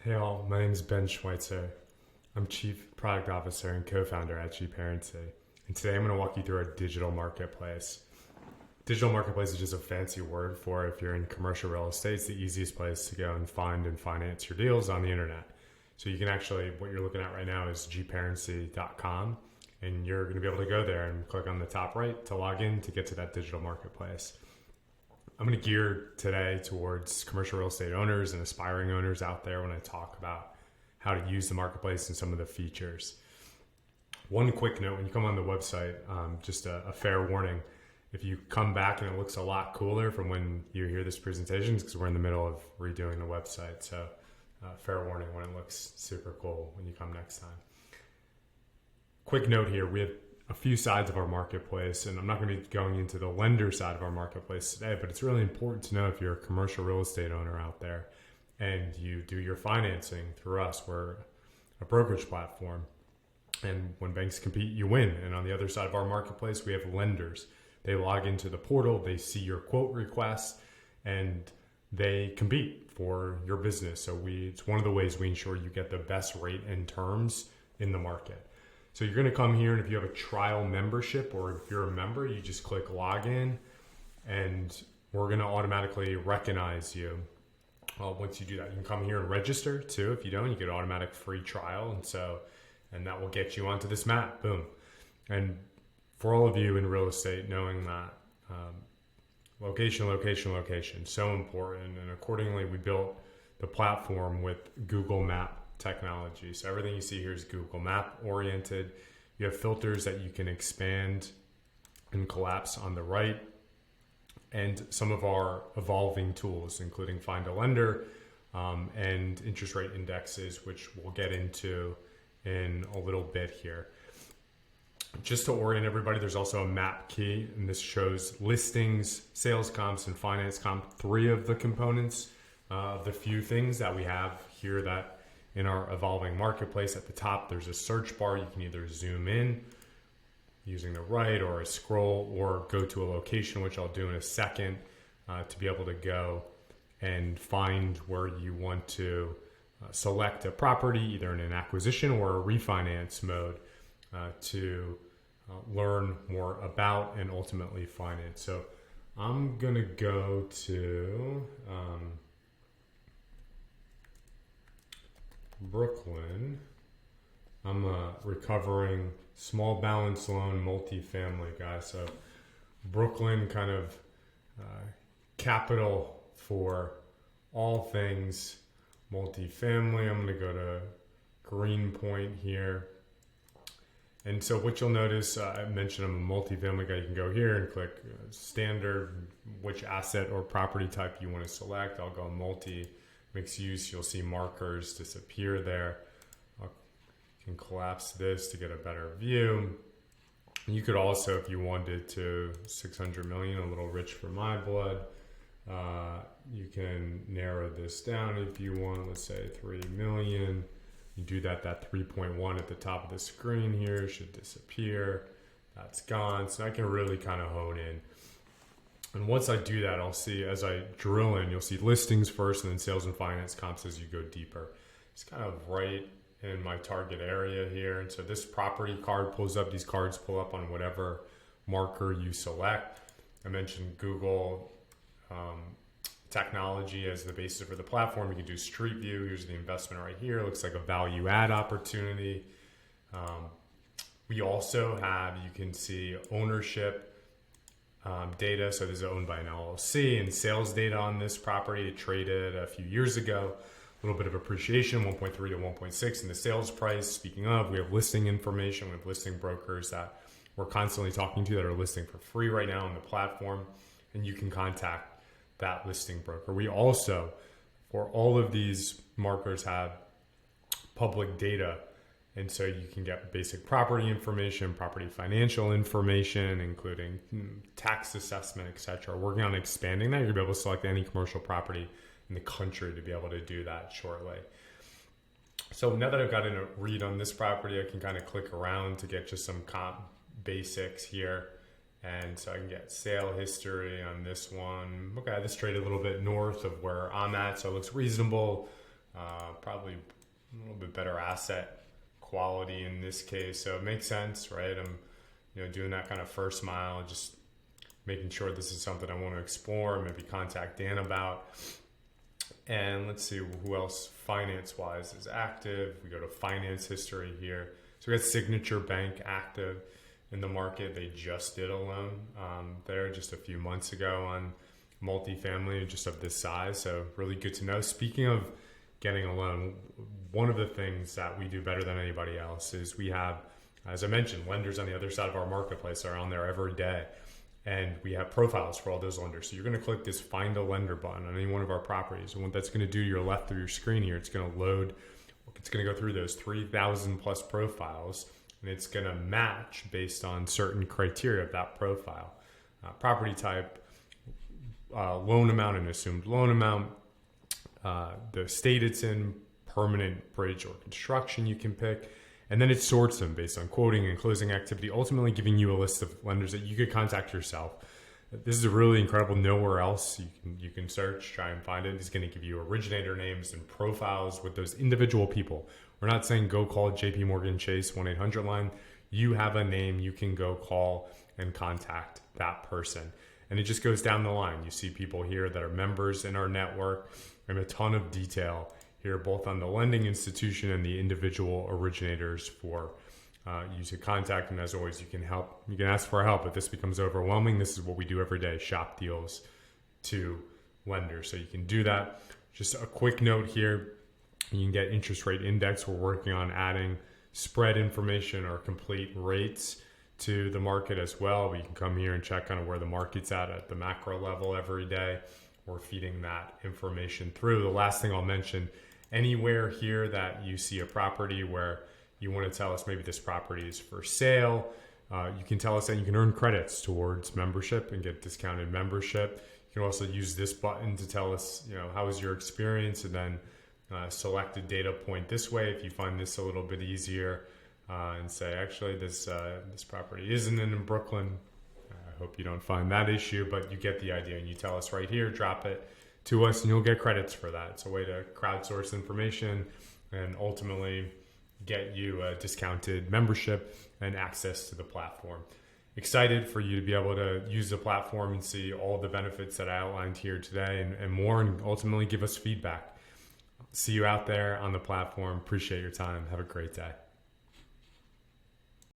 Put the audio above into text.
Hey all, my name is Ben Schweitzer. I'm Chief Product Officer and co-founder at GPARENCY. And today I'm going to walk you through our digital marketplace. Digital marketplace is just a fancy word for if you're in commercial real estate, it's the easiest place to go and find and finance your deals on the internet. So you can actually, what you're looking at right now is gparency.com, and you're going to be able to go there and click on the top right to log in to get to that digital marketplace. I'm going to gear today towards commercial real estate owners and aspiring owners out there when I talk about how to use the marketplace and some of the features. One quick note, when you come on the website, just a fair warning, if you come back and it looks a lot cooler from when you hear this presentation, because we're in the middle of redoing the website. So fair warning when it looks super cool when you come next time. Quick note here, we have a few sides of our marketplace, and I'm not going to be going into the lender side of our marketplace today, but it's really important to know if you're a commercial real estate owner out there and you do your financing through us. We're a brokerage platform, and when banks compete, you win. And on the other side of our marketplace, we have lenders. They log into the portal, they see your quote requests, and they compete for your business. So it's one of the ways we ensure you get the best rate and terms in the market. So you're going to come here, and if you have a trial membership or if you're a member, you just click login, and we're going to automatically recognize you. Once you do that, you can come here and register too. If you don't, you get an automatic free trial, and that will get you onto this map. Boom. And for all of you in real estate, knowing that location, so important, and accordingly, we built the platform with Google Map technology. So everything you see here is Google Map oriented. You have filters that you can expand and collapse on the right, and some of our evolving tools, including Find a Lender and interest rate indexes, which we'll get into in a little bit here. Just to orient everybody, there's also a map key, and this shows listings, sales comps, and finance comp, three of the components of the few things that we have here that in our evolving marketplace. At the top, there's a search bar. You can either zoom in using the right or a scroll, or go to a location, which I'll do in a second, to be able to go and find where you want to select a property, either in an acquisition or a refinance mode, to learn more about and ultimately finance. So I'm going to go to Brooklyn. I'm a recovering small balance loan multifamily guy. So Brooklyn, kind of capital for all things multifamily. I'm going to go to Greenpoint here. And so what you'll notice, I mentioned I'm a multifamily guy. You can go here and click standard, which asset or property type you want to select. I'll go multi. Mixed use, you'll see markers disappear there. I can collapse this to get a better view. You could also, if you wanted to, 600 million, a little rich for my blood. You can narrow this down if you want, let's say 3 million. You do that 3.1 at the top of the screen here should disappear. That's gone. So I can really kind of hone in. And once I do that, I'll see, as I drill in, you'll see listings first and then sales and finance comps as you go deeper. It's kind of right in my target area here. And so this property card pulls up, these cards pull up on whatever marker you select. I mentioned Google technology as the basis for the platform. You can do Street View. Here's the investment right here. It looks like a value add opportunity. We also have, you can see ownership data. So this is owned by an LLC, and sales data on this property. It traded a few years ago. A little bit of appreciation, 1.3 to 1.6 in the sales price. Speaking of, we have listing information. We have listing brokers that we're constantly talking to that are listing for free right now on the platform, and you can contact that listing broker. We also, for all of these markers, have public data. And so you can get basic property information, property financial information, including tax assessment, etc. Working on expanding that. You'll be able to select any commercial property in the country to be able to do that shortly. So now that I've gotten a read on this property, I can kind of click around to get just some comp basics here. And so I can get sale history on this one. Okay, this traded a little bit north of where I'm at, so it looks reasonable. probably a little bit better asset quality in this case. So it makes sense, right? I'm, doing that kind of first mile, just making sure this is something I want to explore, maybe contact Dan about. And let's see who else finance-wise is active. We go to finance history here. So we got Signature Bank active in the market. They just did a loan there just a few months ago on multifamily, just of this size. So really good to know. Speaking of getting a loan, one of the things that we do better than anybody else is we have, as I mentioned, lenders on the other side of our marketplace are on there every day. And we have profiles for all those lenders. So you're going to click this Find a Lender button on any one of our properties. And what that's going to do to your left of your screen here, it's going to load, it's going to go through those 3,000 plus profiles, and it's going to match based on certain criteria of that profile. Property type, loan amount and assumed loan amount, the state it's in, permanent bridge or construction you can pick. And then it sorts them based on quoting and closing activity, ultimately giving you a list of lenders that you could contact yourself. This is a really incredible nowhere else. You can search, try and find it. It's going to give you originator names and profiles with those individual people. We're not saying go call JP Morgan Chase 1-800 line. You have a name, you can go call and contact that person. And it just goes down the line. You see people here that are members in our network and a ton of detail here, both on the lending institution and the individual originators for you to contact. And as always, you can help. You can ask for help if this becomes overwhelming. This is what we do every day: shop deals to lenders. So you can do that. Just a quick note here: you can get interest rate index. We're working on adding spread information or complete rates to the market as well. But you can come here and check kind of where the market's at the macro level every day. We're feeding that information through. The last thing I'll mention: anywhere here that you see a property where you want to tell us maybe this property is for sale, you can tell us that you can earn credits towards membership and get discounted membership. You can also use this button to tell us, how was your experience, and then select a data point this way if you find this a little bit easier, and say, actually, this property isn't in Brooklyn. I hope you don't find that issue, but you get the idea, and you tell us right here, drop it to us, and you'll get credits for that. It's a way to crowdsource information and ultimately get you a discounted membership and access to the platform. Excited for you to be able to use the platform and see all the benefits that I outlined here today and more, and ultimately give us feedback. See you out there on the platform. Appreciate your time. Have a great day.